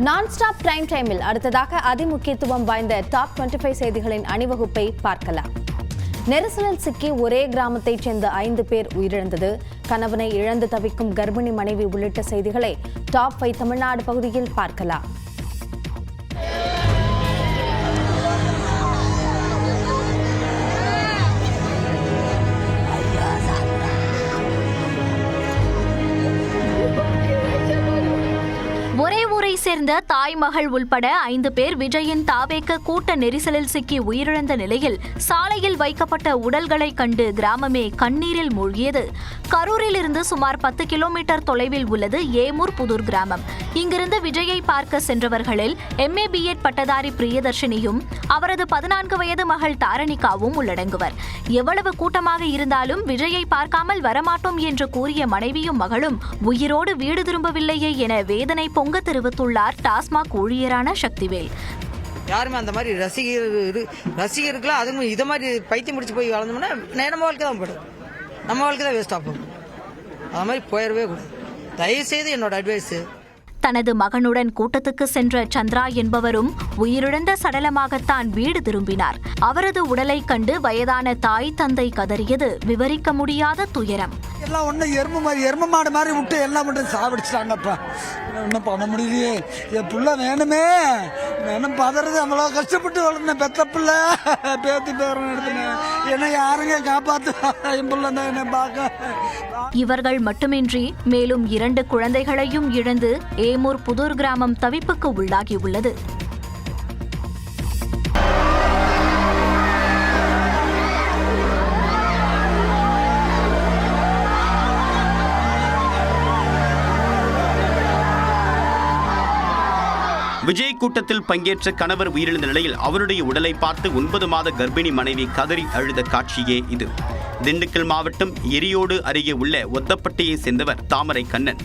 நான் ஸ்டாப் டைமில் அடுத்ததாக அதிமுக்கியத்துவம் வாய்ந்த டாப் 25 செய்திகளின் அணிவகுப்பை பார்க்கலாம். நெரிசலில் சிக்கி ஒரே கிராமத்தைச் சேர்ந்த 5 பேர் உயிரிழந்தது, கணவனை இழந்து தவிக்கும் கர்ப்பிணி மனைவி உள்ளிட்ட செய்திகளை டாப் 5 தமிழ்நாடு பகுதியில் பார்க்கலாம். ஒரே ஊரை சேர்ந்த தாய் மகள் உள்பட 5 பேர் விஜயின் தாவேக கூட்ட நெரிசலில் சிக்கி உயிரிழந்த நிலையில் சாலையில் வைக்கப்பட்ட உடல்களை கண்டு கிராமமே கண்ணீரில் மூழ்கியது. கரூரில் இருந்து சுமார் 10 கிலோமீட்டர் தொலைவில் உள்ளது ஏமூர் புதூர் கிராமம். இங்கிருந்து விஜயை பார்க்க சென்றவர்களில் MA B.Ed பட்டதாரி பிரியதர்ஷினியும் அவரது 14 வயது மகள் தாரணிகாவும் உள்ளடங்குவர். எவ்வளவு கூட்டமாக இருந்தாலும் விஜயை பார்க்காமல் வரமாட்டோம் என்று கூறிய மனைவியும் மகளும் உயிரோடு வீடு திரும்பவில்லையே என வேதனை பொங்க தெரிவித்துள்ளார் டாஸ்மாக் ஊழியரான சக்திவேல். யாருமே அந்த மாதிரி ரசிகர்களா அதுவும் இதை மாதிரி பைத்தியம் முடிச்சு போய் வளர்ந்தோம்னா நம்ம வாழ்க்கை தான் போயிடும், நம்ம வாழ்க்கை தான் வேஸ்ட் ஆகும். அது மாதிரி போயிடவே கூடாது. தயவுசெய்து என்னோட அட்வைஸ். தனது மகனுடன் கூட்டத்துக்கு சென்ற சந்திரா என்பவரும் உயிரிழந்த சடலமாகத்தான் வீடு திரும்பினார். அவரது உடலை கண்டு வயதான தாய் தந்தை கதறியது விவரிக்க முடியாத துயரம். எல்லாம் ஒண்ணு எரும மாடு மாதிரி விட்டு எல்லாம் மட்டும் சாப்பிடுச்சுட்டாங்கப்பா. ஒன்றும் பண்ண முடியலையே, என் புள்ள வேணுமே வேணும் பதறது. அவ்வளோ கஷ்டப்பட்டு வளர்ந்தேன், பெத்த பிள்ளை பேத்தி பேரன் எடுத்துனேன், என்னை யாருங்க காப்பாத்து, என் புள்ள தான் என்னை பார்க்க. இவர்கள் மட்டுமின்றி மேலும் 2 குழந்தைகளையும் இழந்து ஏமூர் புதூர் கிராமம் தவிப்புக்கு உள்ளாகியுள்ளது. விஜய் கூட்டத்தில் பங்கேற்ற கணவர் உயிரிழந்த நிலையில் அவருடைய உடலை பார்த்து 9 மாத கர்ப்பிணி மனைவி கதறி அழுத காட்சியே இது. திண்டுக்கல் மாவட்டம் எரியோடு அருகே உள்ள ஒத்தப்பட்டியை சேர்ந்தவர் தாமரை கண்ணன்.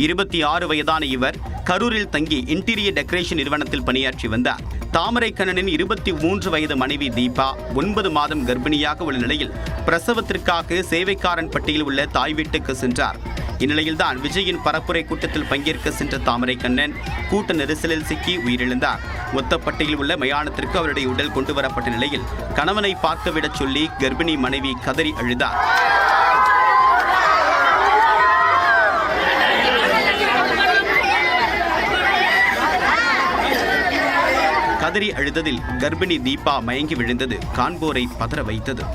26 வயதான இவர் கரூரில் தங்கி இன்டீரியர் டெக்கரேஷன் நிறுவனத்தில் பணியாற்றி வந்தார். தாமரை கண்ணனின் 23 வயது மனைவி தீபா 9 மாதம் கர்ப்பிணியாக உள்ள நிலையில் பிரசவத்திற்காக சேவைக்காரன் பட்டியில் உள்ள தாய் வீட்டுக்கு சென்றார். இந்நிலையில்தான் விஜயின் பரப்புரை கூட்டத்தில் பங்கேற்க சென்ற தாமரை கண்ணன் கூட்ட நெரிசலில் சிக்கி உயிரிழந்தார். ஒத்தப்பட்டியில் உள்ள மயானத்திற்கு அவருடைய உடல் கொண்டு வரப்பட்ட நிலையில் கணவனை பார்க்க விடச் சொல்லி கர்ப்பிணி மனைவி கதறி அழுதார். கதறி அழுததில் கர்ப்பிணி தீபா மயங்கி விழுந்தது காண்போரை பதற வைத்தது.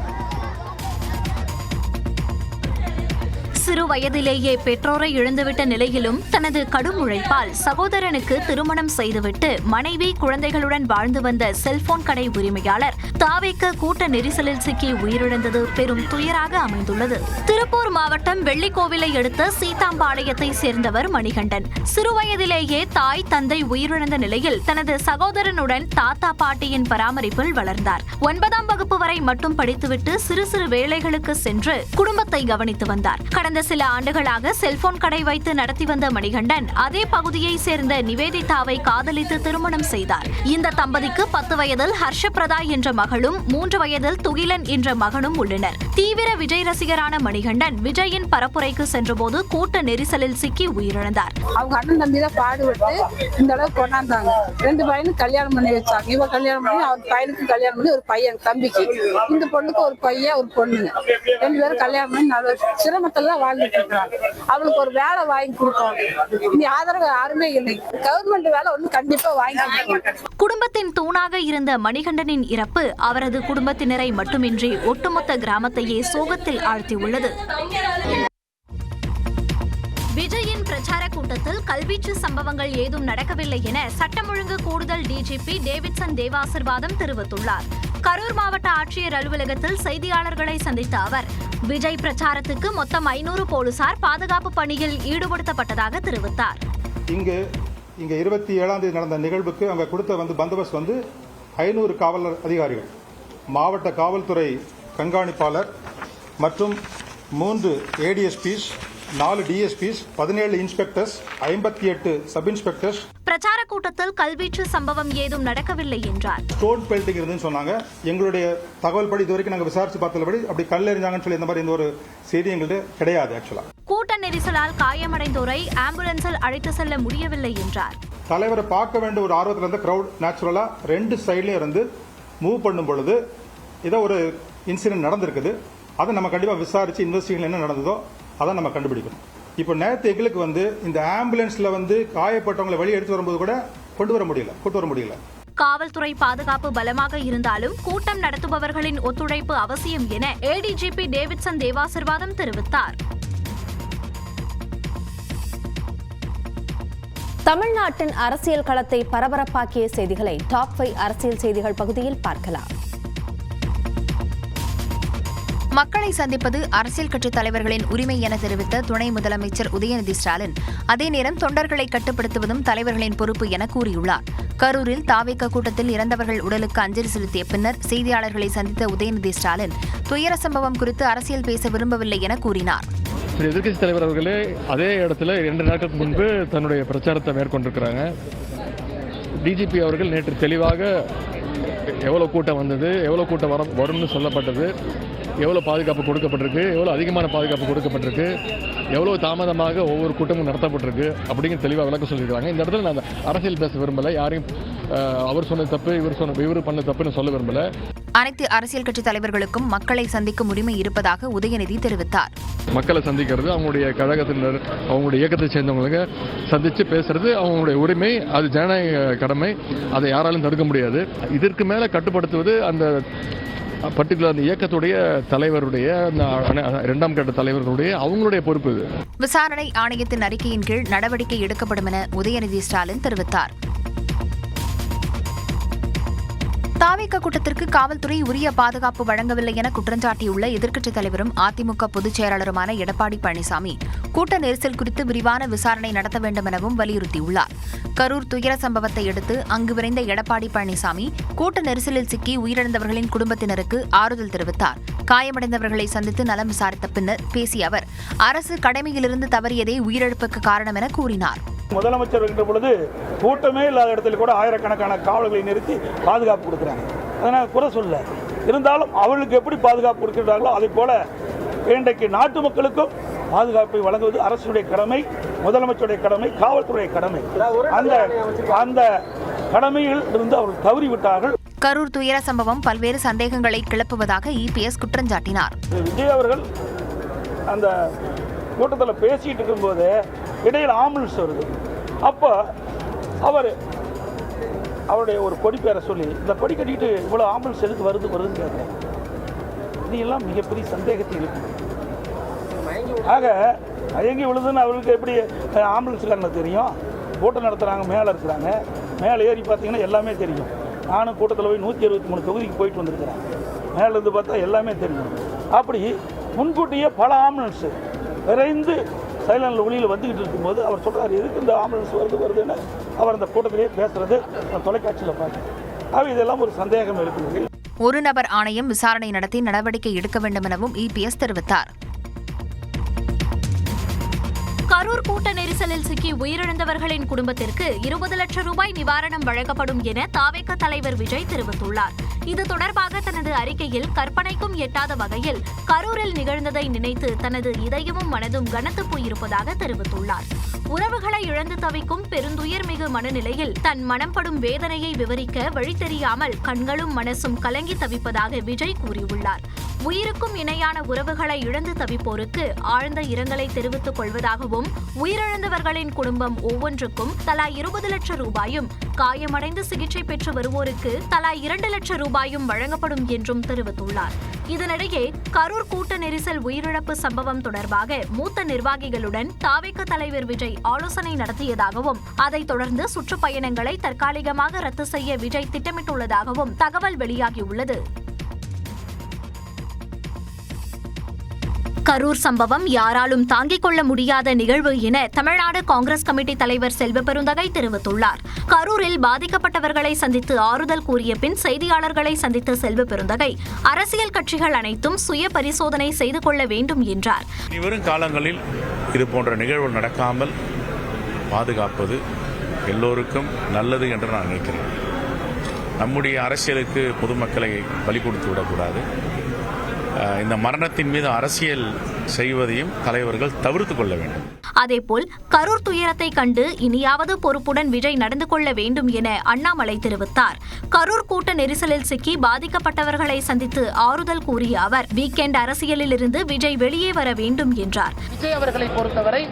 சிறு வயதிலேயே பெற்றோரை இழந்துவிட்ட நிலையிலும் தனது கடும் உழைப்பால் சகோதரனுக்கு திருமணம் செய்துவிட்டு மனைவி குழந்தைகளுடன் வாழ்ந்து வந்த செல்போன் கடை உரிமையாளர் தாவேக கூட்ட நெரிசலில் சிக்கி உயிரிழந்தது பெரும் துயராக அமைந்துள்ளது. திருப்பூர் மாவட்டம் வெள்ளிக்கோவிலை அடுத்த சீதாம்பாளையத்தை சேர்ந்தவர் மணிகண்டன். சிறு வயதிலேயே தாய் தந்தை உயிரிழந்த நிலையில் தனது சகோதரனுடன் தாத்தா பாட்டியின் பராமரிப்பில் வளர்ந்தார். 9ஆம் வகுப்பு வரை மட்டும் படித்துவிட்டு சிறு சிறு வேலைகளுக்கு சென்று குடும்பத்தை கவனித்து வந்தார். கடந்த சில ஆண்டுகளாக செல்போன் கடை வைத்து நடத்தி வந்த மணிகண்டன் அதே பகுதியை சேர்ந்த நிவேதிதாவை காதலித்து திருமணம் செய்தார். இந்த தம்பதிக்கு 10 வயதில் ஹர்ஷபிரதா என்ற மகளும் 3 வயதில் துகிலன் என்ற மகனும் உள்ளனர். தீவிர விஜய் ரசிகரான மணிகண்டன் விஜயின் பரப்புரைக்கு சென்றபோது கூட்ட நெரிசலில் சிக்கி உயிரிழந்தார். அவங்க அண்ணன் தம்பி தான் பாடுபட்டு இந்த அளவுக்கு கொண்டாந்தாங்க. 2 பையனுக்கு கல்யாணம் பண்ணி வச்சாங்க. இவ கல்யாணம் பண்ணி அவர் பையனுக்கு கல்யாணம் பண்ணி ஒரு பையன் தம்பிக்கு, இந்த பொண்ணுக்கு ஒரு பையன் ஒரு பொண்ணுங்க, 2 பேரும் கல்யாணம் பண்ணி நல்ல சிரமத்துல வாழ்ந்துட்டு இருக்காங்க. அவளுக்கு ஒரு வேலை வாங்கி கொடுக்கணும். இனி ஆதரவு யாருமே இல்லை. கவர்மெண்ட் வேலை ஒண்ணு கண்டிப்பா வாங்கி கொடுக்கணும். குடும்பத்தின் தூணாக இருந்த மணிகண்டனின் இறப்பு அவரது குடும்பத்தினரை மட்டுமின்றி ஒட்டுமொத்த கிராமத்தையே சோகத்தில் ஆழ்த்தியுள்ளது. விஜயின் பிரச்சார கூட்டத்தில் கல்வீச்சு சம்பவங்கள் ஏதும் நடக்கவில்லை என சட்டம் ஒழுங்கு கூடுதல் DGP டேவிட்சன் தேவாசிர்வாதம் தெரிவித்துள்ளார். கரூர் மாவட்ட ஆட்சியர் அலுவலகத்தில் செய்தியாளர்களை சந்தித்த அவர் விஜய் பிரச்சாரத்துக்கு மொத்தம் 500 போலீசார் பாதுகாப்பு பணியில் ஈடுபடுத்தப்பட்டதாக தெரிவித்தார். இங்க 27ஆம் தேதி நடந்த நிகழ்வுக்கு அவங்க கொடுத்த பந்தோபஸ்து 500 காவலர் அதிகாரிகள், மாவட்ட காவல்துறை கண்காணிப்பாளர் மற்றும் 3 ADSPs, 4 DSPs, 17 inspectors, 58 sub inspectors. பிரச்சார கூட்டத்தில் கல்வீச்சு சம்பவம் ஏதும் நடக்கவில்லை என்றார். ஸ்டோன் பெல்டிங் இருந்துன்னு சொன்னாங்க. எங்களுடைய தகவல் படி இதுவரைக்கும் நாங்கள் விசாரிச்சு பார்த்தபடி அப்படி கல்லெறிஞ்சாங்கன்னு சொல்லி இந்த மாதிரி எந்த ஒரு செய்தி எங்கள்கிட்ட கிடையாது. ஆக்சுவலா கூட்ட நெரிசலால் காயமடைந்தோரை ஆம்புலன்ஸில் அழைத்து செல்ல முடியவில்லை என்றார். தலைவரை பார்க்க வேண்டிய ஒரு ஆர்வத்தில் இருந்த கிரௌட் நேச்சுரலாக 2 சைட்லையும் இருந்து மூவ் பண்ணும் பொழுது ஏதோ ஒரு இன்சிடென்ட் நடந்திருக்குது. அதை நம்ம கண்டிப்பாக விசாரித்து இன்வெஸ்டிகேஷன் என்ன நடந்ததோ அதை நம்ம கண்டுபிடிக்கணும். இப்போ நேற்று எங்களுக்கு இந்த ஆம்புலன்ஸில் காயப்பட்டவங்களை வெளியே எடுத்து வரும்போது கூட கூட்டு வர முடியல. காவல்துறை பாதுகாப்பு பலமாக இருந்தாலும் கூட்டம் நடத்துபவர்களின் ஒத்துழைப்பு அவசியம் என ADGP டேவிட்சன் தேவாசிர்வாதம் தெரிவித்தார். தமிழ்நாட்டின் அரசியல் களத்தை பரபரப்பாக்கிய செய்திகளை டாப் 5 அரசியல் செய்திகள் பகுதியில் பார்க்கலாம். மக்களை சந்திப்பது அரசியல் கட்சித் தலைவர்களின் உரிமை என தெரிவித்த துணை முதலமைச்சர் உதயநிதி ஸ்டாலின், அதே நேரம் தொண்டர்களை கட்டுப்படுத்துவதும் தலைவர்களின் பொறுப்பு என கூறியுள்ளார். கரூரில் தாவேக கூட்டத்தில் இறந்தவர்கள் உடலுக்கு அஞ்சலி செலுத்திய பின்னர் செய்தியாளர்களை சந்தித்த உதயநிதி ஸ்டாலின், துயர சம்பவம் குறித்து அரசியல் பேச விரும்பவில்லை என கூறினார். எதிர்க்கட்சித் தலைவர் அவர்களே அதே இடத்துல 2 நாட்களுக்கு முன்பு தன்னுடைய பிரச்சாரத்தை மேற்கொண்டிருக்கிறாங்க. டிஜிபி அவர்கள் நேற்று தெளிவாக எவ்வளோ கூட்டம் வந்தது, எவ்வளோ கூட்டம் வரும்னு சொல்லப்பட்டது, எவ்வளோ பாதுகாப்பு கொடுக்கப்பட்டிருக்கு, எவ்வளோ அதிகமான பாதுகாப்பு கொடுக்கப்பட்டிருக்கு, எவ்வளோ தாமதமாக ஒவ்வொரு கூட்டமும் நடத்தப்பட்டிருக்கு அப்படிங்கிற தெளிவாக விளக்க சொல்லியிருக்காங்க. இந்த இடத்துல நான் அரசியல் பேச விரும்பலை, யாரையும் அவர் சொன்ன தப்பு இவர் பண்ண தப்புன்னு சொல்ல விரும்பலை. அனைத்து அரசியல் கட்சித் தலைவர்களுக்கும் மக்களை சந்திக்கும் உரிமை இருப்பதாக உதயநிதி தெரிவித்தார். மக்களை சந்திக்கிறது, அவங்களுடைய கழகத்தினர், அவங்களுடைய இயக்கத்தை சேர்ந்தவங்களுக்கு சந்தித்து பேசுறது அவங்களுடைய உரிமை, அது ஜனநாயக கடமை, அதை யாராலும் தடுக்க முடியாது. இதற்கு மேலே கட்டுப்படுத்துவது அந்த பர்டிகுலர் அந்த இயக்கத்துடைய தலைவருடைய 2ஆம் கட்ட தலைவர்களுடைய அவங்களுடைய பொறுப்பு. இது விசாரணை ஆணையத்தின் அறிக்கையின் கீழ் நடவடிக்கை எடுக்கப்படும் என உதயநிதி ஸ்டாலின் தெரிவித்தார். தாவேக கூட்டத்திற்கு காவல்துறை உரிய பாதுகாப்பு வழங்கவில்லை என குற்றஞ்சாட்டியுள்ள எதிர்க்கட்சித் தலைவரும் அதிமுக பொதுச் செயலாளருமான எடப்பாடி பழனிசாமி, கூட்ட நெரிசல் குறித்து விரிவான விசாரணை நடத்த வேண்டும் எனவும் வலியுறுத்தியுள்ளார். கரூர் துயர சம்பவத்தை அடுத்து அங்கு விரைந்த எடப்பாடி பழனிசாமி கூட்ட நெரிசலில் சிக்கி உயிரிழந்தவர்களின் குடும்பத்தினருக்கு ஆறுதல் தெரிவித்தார். காயமடைந்தவர்களை சந்தித்து நலம் விசாரித்த பின்னர் பேசிய அவர், அரசு கடமையிலிருந்து தவறியதே உயிரிழப்புக்கு காரணம் என கூறினார். முதலமைச்சர் இருக்கின்ற பொழுது கூட்டமே இல்லாத இடத்துல கூட ஆயிரக்கணக்கான காவலர்களை நிறுத்தி பாதுகாப்பு கொடுக்குறாங்க. அதனால் குறை சொல்ல, இருந்தாலும் அவர்களுக்கு எப்படி பாதுகாப்பு கொடுக்கிறார்களோ அதை போல இன்றைக்கு நாட்டு மக்களுக்கும் பாதுகாப்பை வழங்குவது அரசுடைய கடமை, முதலமைச்சருடைய கடமை, காவல்துறை கடமை. அந்த கடமையில் இருந்து அவர்கள் தவறிவிட்டார்கள். கரூர் துயர சம்பவம் பல்வேறு சந்தேகங்களை கிளப்புவதாக இபிஎஸ் குற்றஞ்சாட்டினார். விஜய் அவர்கள் அந்த கூட்டத்தில் பேசிட்டு இருக்கும்போது இடையில் ஆம்புலன்ஸ் வருது. அப்போ அவருடைய ஒரு கொடி பேரை சொல்லி, இந்த கொடி கட்டிட்டு இவ்வளோ ஆம்புலன்ஸ் எதுக்கு வருதுன்னு கேட்குறேன். இது எல்லாம் மிகப்பெரிய சந்தேகத்தை இருக்கு. ஆக மயங்கி விழுதுன்னு அவருக்கு எப்படி ஆம்புலன்ஸுக்காரங்க தெரியும்? கூட்டம் நடத்துகிறாங்க, மேலே இருக்கிறாங்க, மேலே ஏறி பார்த்தீங்கன்னா எல்லாமே தெரியும். நானும் கூட்டத்தில் போய் 163 தொகுதிக்கு போயிட்டு வந்திருக்கிறேன். மேலேருந்து பார்த்தா எல்லாமே தெரியும். அப்படி முன்கூட்டியே பல ஆம்புலன்ஸு விரைந்து சைலண்டில் ஒளியில் வந்துக்கிட்டு இருக்கும்போது அவர் சொல்கிறார், எதுக்கு இந்த ஆம்புலன்ஸ் வருதுன்னு அவர் அந்த கூட்டத்திலேயே பேசுறது தொலைக்காட்சியில் பார்த்தேன். இதெல்லாம் ஒரு சந்தேகம் இருக்குது. ஒரு நபர் ஆணையம் விசாரணை நடத்தி நடவடிக்கை எடுக்க வேண்டும் எனவும் இபிஎஸ் தெரிவித்தார். கரூர் கூட்ட நெரிசலில் சிக்கி உயிரிழந்தவர்களின் குடும்பத்திற்கு 20 லட்சம் ரூபாய் நிவாரணம் வழங்கப்படும் என தாவேக தலைவர் விஜய் தெரிவித்துள்ளார். இது தொடர்பாக தனது அறிக்கையில் கற்பனைக்கும் எட்டாத வகையில் கரூரில் நிகழ்ந்ததை நினைத்து தனது இதயமும் மனதும் கனத்து போயிருப்பதாக தெரிவித்துள்ளார். உறவுகளை இழந்து தவிக்கும் பெருந்துயர் மிகு மனநிலையில் தன் மனம் படும் வேதனையை விவரிக்க வழி தெரியாமல் கண்களும் மனசும் கலங்கி தவிப்பதாக விஜய் கூறியுள்ளார். உயிருக்கும் இணையான உறவுகளை இழந்து தவிப்போருக்கு ஆழ்ந்த இரங்கலை தெரிவித்துக் கொள்வதாகவும், உயிரிழந்தவர்களின் குடும்பம் ஒவ்வொன்றுக்கும் தலா 20 லட்சம் ரூபாயும், காயமடைந்து சிகிச்சை பெற்று வருவோருக்கு தலா 2 லட்சம் ரூபாயும் வழங்கப்படும் என்றும் தெரிவித்துள்ளார். இதனிடையே கரூர் கூட்ட நெரிசல் உயிரிழப்பு சம்பவம் தொடர்பாக மூத்த நிர்வாகிகளுடன் தாவேக தலைவர் விஜய் ஆலோசனை நடத்தியதாகவும், அதைத் தொடர்ந்து சுற்றுப்பயணங்களை தற்காலிகமாக ரத்து செய்ய விஜய் திட்டமிட்டுள்ளதாகவும் தகவல் வெளியாகியுள்ளது. கரூர் சம்பவம் யாராலும் தாங்கிக் கொள்ள முடியாத நிகழ்வு என தமிழ்நாடு காங்கிரஸ் கமிட்டி தலைவர் செல்வ பெருந்தகை தெரிவித்துள்ளார். கரூரில் பாதிக்கப்பட்டவர்களை சந்தித்து ஆறுதல் கூறிய பின் செய்தியாளர்களை சந்தித்த செல்வ பெருந்தகை, அரசியல் கட்சிகள் அனைத்தும் சுய பரிசோதனை செய்து கொள்ள வேண்டும் என்றார். இனிவரும் காலங்களில் இது போன்ற நிகழ்வு நடக்காமல் பாதுகாப்பது எல்லோருக்கும் நல்லது என்று நான் நினைக்கிறேன். நம்முடைய அரசியலுக்கு பொதுமக்களை பலி கொடுத்து விடக்கூடாது. இந்த மரணத்தின் மீது அரசியல் செய்வதையும் தலைவர்கள் தவிர்த்து கொள்ள வேண்டும். அதேபோல் கரூர் துயரத்தை கண்டு இனியாவது பொறுப்புடன் விஜய் நடந்து கொள்ள வேண்டும் என அண்ணாமலை தெரிவித்தார். கரூர் கூட்ட நெரிசலில் சிக்கி பாதிக்கப்பட்டவர்களை சந்தித்து ஆறுதல் கூறிய அவர், வீக்கெண்ட் அரசியலில் இருந்து விஜய் வெளியே வர வேண்டும் என்றார். விஜய் அவர்களை பொறுத்தவரை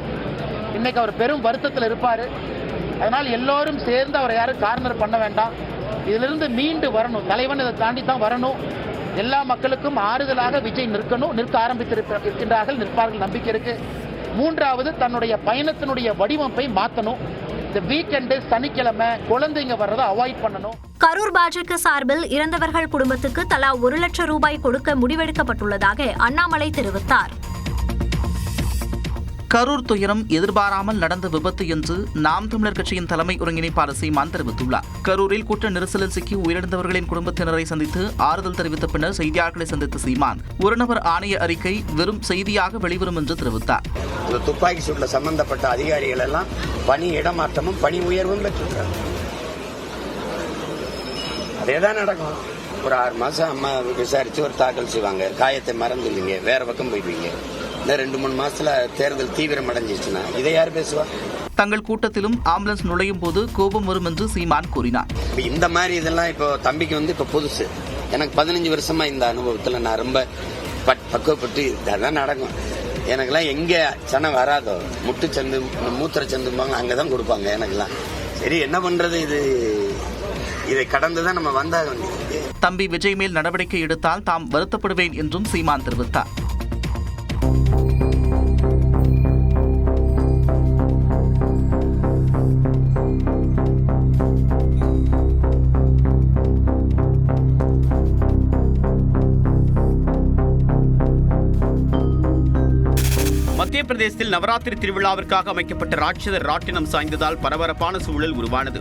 இன்னைக்கு அவர் பெரும் வருத்தத்தில் இருப்பாரு. அதனால் எல்லோரும் சேர்ந்து அவரை யாரும் கார்னர் பண்ண வேண்டாம். இதிலிருந்து மீண்டு வரணும். தலைவன் இதை தாண்டி தான் வரணும். எல்லா மக்களுக்கும் ஆறுதலாக விஜய் நிற்க ஆரம்பித்திருக்கின்றார்கள், நிற்பார்கள், நம்பிக்கை இருக்கு. மூன்றாவது, தன்னுடைய பயணத்தினுடைய வடிவமைப்பை மாற்றணும். இந்த வீக்கெண்டு சனிக்கிழமை குழந்தைங்க வர்றதை அவாய்ட் பண்ணணும். கரூர் பாஜக சார்பில் இறந்தவர்கள் குடும்பத்துக்கு தலா 1 லட்சம் ரூபாய் கொடுக்க முடிவெடுக்கப்பட்டுள்ளதாக அண்ணாமலை தெரிவித்தார். கரூர் துயரம் எதிர்பாராமல் நடந்த விபத்து என்று நாம் தமிழர் கட்சியின் தலைமை ஒருங்கிணைப்பாளர் சீமான் தெரிவித்துள்ளார். கரூரில் கூட்ட நெரிசலில் சிக்கி உயிரிழந்தவர்களின் குடும்பத்தினரை சந்தித்து ஆறுதல் தெரிவித்த பின்னர் செய்தியாளர்களை சந்தித்த சீமான், ஒரு நபர் ஆணைய அறிக்கை வெறும் செய்தியாக வெளிவரும் என்று தெரிவித்தார். இந்த துப்பாக்கி சூட்டில் சம்பந்தப்பட்ட அதிகாரிகள் எல்லாம் பணி இடமாற்றமும் பணி உயர்வும் பெற்றிருக்காங்க. அதேதான் நடக்கும். ஒரு 6 மாசம் அம்மா விசாரிச்சு ஒரு தாக்கல் செய்வாங்க. காயத்தை மறந்துடுவீங்க, வேற பக்கம் போயிடுவீங்க. இந்த 2-3 மாசத்துல தேர்தல் தீவிரம் அடைஞ்சிச்சுன்னா இதை யார் பேசுவா? தங்கள் கூட்டத்திலும் ஆம்புலன்ஸ் நுழையும் போது கோபம் வரும் என்று சீமான் கூறினார். இந்த மாதிரி இதெல்லாம் இப்போ தம்பிக்கு இப்ப புதுசு. எனக்கு 15 வருஷமா இந்த அனுபவத்துல நான் ரொம்ப பக்குவப்பட்டு இதெல்லாம் நடக்கும். எனக்கெல்லாம் எங்க சனம் வராதோ முட்டு சந்து மூத்திர சந்தும்பாங்க, அங்கதான் கொடுப்பாங்க எனக்கெல்லாம். சரி, என்ன பண்றது, இதை கடந்துதான் நம்ம வந்தாக வேண்டியது. தம்பி விஜய் மேல் நடவடிக்கை எடுத்தால் தாம் வருத்தப்படுவேன் என்றும் சீமான் தெரிவித்தார். மத்திய பிரதேசத்தில் நவராத்திரி திருவிழாவிற்காக அமைக்கப்பட்ட ராட்சத ராட்டினம் சாய்ந்ததால் பரபரப்பான சூழல் உருவானது.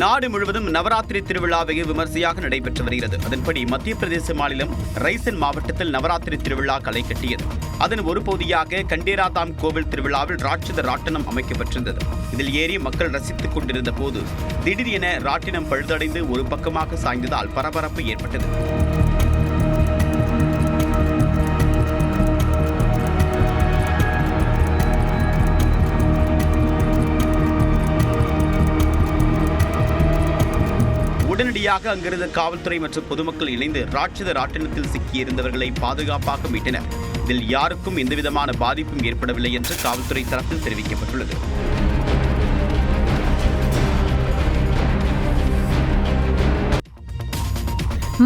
நாடு முழுவதும் நவராத்திரி திருவிழா வெகு விமர்சையாக நடைபெற்று வருகிறது. அதன்படி மத்திய பிரதேச மாநிலம் ரைசன் மாவட்டத்தில் நவராத்திரி திருவிழா களை கட்டியது. அதன் ஒரு பகுதியாக கண்டேராதாம் கோவில் திருவிழாவில் ராட்சத ராட்டினம் அமைக்கப்பட்டிருந்தது. இதில் ஏறி மக்கள் ரசித்துக் கொண்டிருந்த போது திடீரென ராட்டினம் பழுதடைந்து ஒரு பக்கமாக சாய்ந்ததால் பரபரப்பு ஏற்பட்டது. உடனடியாக அங்கிருந்த காவல்துறை மற்றும் பொதுமக்கள் இணைந்து ராட்சத ராட்டினத்தில் சிக்கியிருந்தவர்களை பாதுகாப்பாக மீட்டனர். இதில் யாருக்கும் எந்தவிதமான பாதிப்பும் ஏற்படவில்லை என்று காவல்துறை தரப்பில் தெரிவிக்கப்பட்டுள்ளது.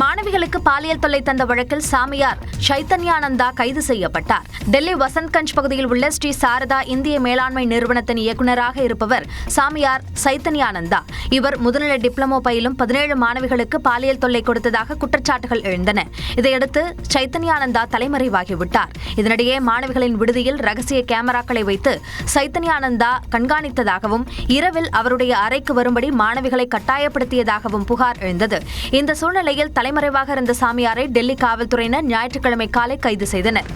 மாணவிகளுக்கு பாலியல் தொல்லை தந்த வழக்கில் சாமியார் சைத்தன்யானந்தா கைது செய்யப்பட்டார். டெல்லி வசந்த்கஞ்ச் பகுதியில் உள்ள ஸ்ரீ சாரதா இந்திய மேலாண்மை நிறுவனத்தின் இயக்குநராக இருப்பவர் சாமியார் சைத்தன்யானந்தா. இவர் முதுநிலை டிப்ளமோ பயிலும் 17 மாணவிகளுக்கு பாலியல் தொல்லை கொடுத்ததாக குற்றச்சாட்டுகள் எழுந்தன. இதையடுத்து சைத்தன்யானந்தா தலைமறைவாகிவிட்டார். இதனிடையே மாணவிகளின் விடுதியில் ரகசிய கேமராக்களை வைத்து சைத்தன்யானந்தா கண்காணித்ததாகவும் இரவில் அவருடைய அறைக்கு வரும்படி மாணவிகளை கட்டாயப்படுத்தியதாகவும் புகார் எழுந்தது. இந்த சூழ்நிலையில் தலைமறைவாக இருந்த சாமியாரை டெல்லி காவல்துறையினர் ஞாயிற்றுக்கிழமை காலை கைது செய்தனர்.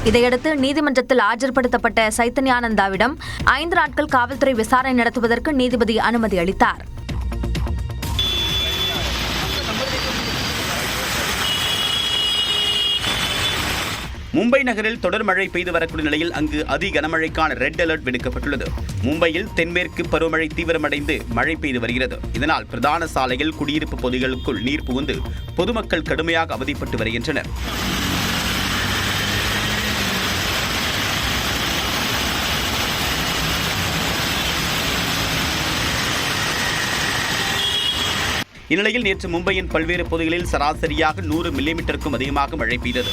இதையடுத்து நீதிமன்றத்தில் ஆஜர்படுத்தப்பட்ட சைத்தன்யானந்தாவிடம் 5 நாட்கள் காவல்துறை விசாரணை நடத்துவதற்கு நீதிபதி அனுமதி அளித்தார். மும்பை நகரில் தொடர் மழை பெய்து வரக்கூடிய நிலையில் அங்கு அதி கனமழைக்கான ரெட் அலர்ட் விடுக்கப்பட்டுள்ளது. மும்பையில் தென்மேற்கு பருவமழை தீவிரமடைந்து மழை பெய்து வருகிறது. இதனால் பிரதான சாலைகள், குடியிருப்பு பகுதிகளுக்குள் நீர் புகுந்து பொதுமக்கள் கடுமையாக அவதிப்பட்டு வருகின்றனர். இந்நிலையில் நேற்று மும்பையின் பல்வேறு பகுதிகளில் சராசரியாக 100 மில்லிமீட்டருக்கும் அதிகமாக மழை பெய்தது.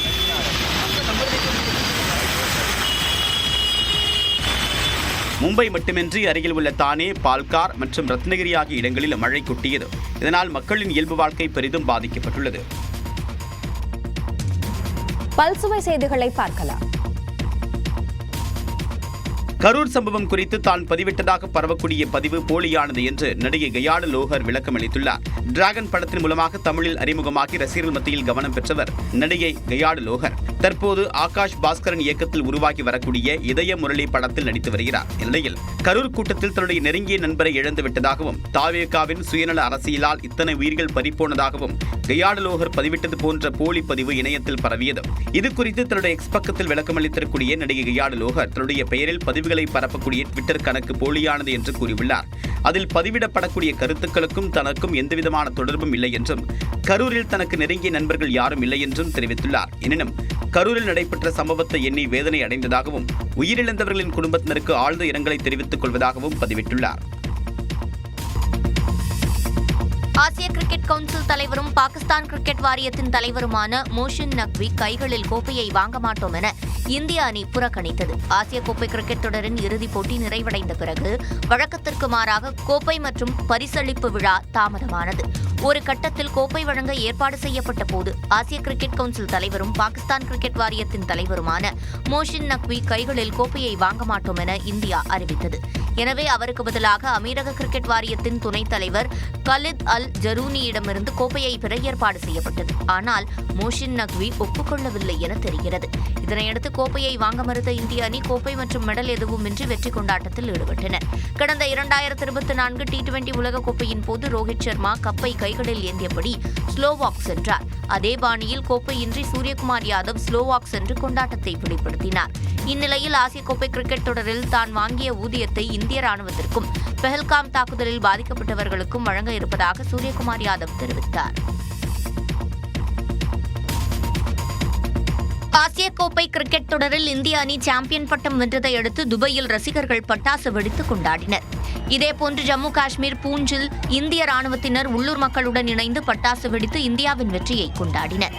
மும்பை மட்டுமின்றி அருகில் உள்ள தானே, பால்கார் மற்றும் ரத்னகிரி ஆகிய இடங்களில் மழை கொட்டியது. இதனால் மக்களின் இயல்பு வாழ்க்கை பெரிதும் பாதிக்கப்பட்டுள்ளது. பல்சுவை செய்திகளை பார்க்கலாம். கரூர் சம்பவம் குறித்து தான் பதிவிட்டதாக பரவக்கூடிய பதிவு போலியானது என்று நடிகை கயாடு லோகர் விளக்கம் அளித்துள்ளார். டிராகன் படத்தின் மூலமாக தமிழில் அறிமுகமாகி ரசிகர்கள் மத்தியில் கவனம் பெற்றவர் நடிகை கயாடு லோகர். தற்போது ஆகாஷ் பாஸ்கரன் இயக்கத்தில் உருவாகி வரக்கூடிய இதய முரளி படத்தில் நடித்து வருகிறார். இந்நிலையில் கரூர் கூட்டத்தில் தன்னுடைய நெருங்கிய நண்பரை இழந்து விட்டதாகவும் தாவேகாவின் சுயநல அரசியலால் இத்தனை உயிர்கள் பறிப்போனதாகவும் கயாடு லோகர் பதிவிட்டது போன்ற போலி பதிவு இணையத்தில் பரவியது. இது குறித்து தன்னுடைய எக்ஸ் பக்கத்தில் விளக்கமளித்திருக்கூடிய நடிகை கயாடு லோகர் தன்னுடைய பெயரில் பதிவுகளை பரப்பக்கூடிய ட்விட்டர் கணக்கு போலியானது என்று கூறியுள்ளார். அதில் பதிவிடப்படக்கூடிய கருத்துக்களுக்கும் தனக்கும் எந்தவிதமான தொடர்பும் இல்லை என்றும் கரூரில் தனக்கு நெருங்கிய நண்பர்கள் யாரும் இல்லை என்றும் தெரிவித்துள்ளார். எனினும் கரூரில் நடைபெற்ற சம்பவத்தை எண்ணி வேதனை அடைந்ததாகவும் உயிரிழந்தவர்களின் குடும்பத்தினருக்கு ஆழ்ந்த இரங்கலை தெரிவித்துக் கொள்வதாகவும் பதிவிட்டுள்ளார். ஆசிய கிரிக்கெட் கவுன்சில் தலைவரும் பாகிஸ்தான் கிரிக்கெட் வாரியத்தின் தலைவருமான மோஷின் நக்வி கைகளில் கோப்பையை வாங்க மாட்டோம் என இந்திய அணி புறக்கணித்தது. ஆசிய கோப்பை கிரிக்கெட் தொடரின் இறுதிப் போட்டி நிறைவடைந்த பிறகு வழக்கத்திற்கு மாறாக கோப்பை மற்றும் பரிசளிப்பு விழா தாமதமானது. ஒரு கட்டத்தில் கோப்பை வழங்க ஏற்பாடு செய்யப்பட்ட போது ஆசிய கிரிக்கெட் கவுன்சில் தலைவரும் பாகிஸ்தான் கிரிக்கெட் வாரியத்தின் தலைவருமான மோஷின் நக்வி கைகளில் கோப்பையை வாங்க மாட்டோம் என இந்தியா அறிவித்தது. எனவே அவருக்கு பதிலாக அமீரக கிரிக்கெட் வாரியத்தின் துணைத் தலைவர் கலித் அல் ஜரூனியிடமிருந்து கோப்பையை பெற ஏற்பாடு செய்யப்பட்டது. ஆனால் மோஷின் நக்வி ஒப்புக்கொள்ளவில்லை என தெரிகிறது. இதனையடுத்து கோப்பையை வாங்க மறுத்த இந்திய அணி கோப்பை மற்றும் மெடல் எதுவுமின்றி வெற்றி கொண்டாட்டத்தில் ஈடுபட்டனர். கடந்த 2024 T20 உலகக்கோப்பையின் போது ரோஹித் சர்மா கப்பை கைகளில் ஏந்தியபடி ஸ்லோவாக் சென்றார். அதே பாணியில் கோப்பையின்றி சூரியகுமார் யாதவ் ஸ்லோவாக் சென்று கொண்டாட்டத்தை வெளிப்படுத்தினார். இந்நிலையில் ஆசிய கோப்பை கிரிக்கெட் தொடரில் தான் வாங்கிய ஊதியத்தை இந்திய ராணுவத்திற்கும் பெஹல்காம் தாக்குதலில் பாதிக்கப்பட்டவர்களுக்கும் வழங்க இருப்பதாக சூரியகுமார் யாதவ் தெரிவித்தார். ஆசிய கோப்பை கிரிக்கெட் தொடரில் இந்திய அணி சாம்பியன் பட்டம் வென்றதை அடுத்து துபாயில் ரசிகர்கள் பட்டாசு வெடித்து கொண்டாடினர். இதேபோன்று ஜம்மு காஷ்மீர் பூஞ்சில் இந்திய ராணுவத்தினர் உள்ளூர் மக்களுடன் இணைந்து பட்டாசு வெடித்து இந்தியாவின் வெற்றியை கொண்டாடினர்.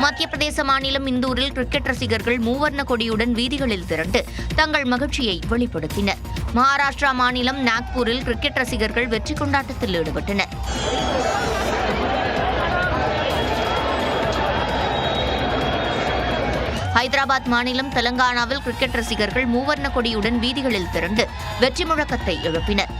மத்திய பிரதேச மாநிலம் இந்தூரில் கிரிக்கெட் ரசிகர்கள் மூவர்ண கொடியுடன் வீதிகளில் திரண்டு தங்கள் மகிழ்ச்சியை வெளிப்படுத்தினர். மகாராஷ்டிரா மாநிலம் நாக்பூரில் கிரிக்கெட் ரசிகர்கள் வெற்றி கொண்டாட்டத்தில் ஈடுபட்டனர். ஹைதராபாத் மாநிலம் தெலங்கானாவில் கிரிக்கெட் ரசிகர்கள் மூவர்ண கொடியுடன் வீதிகளில் திரண்டு வெற்றி முழக்கத்தை எழுப்பினர்.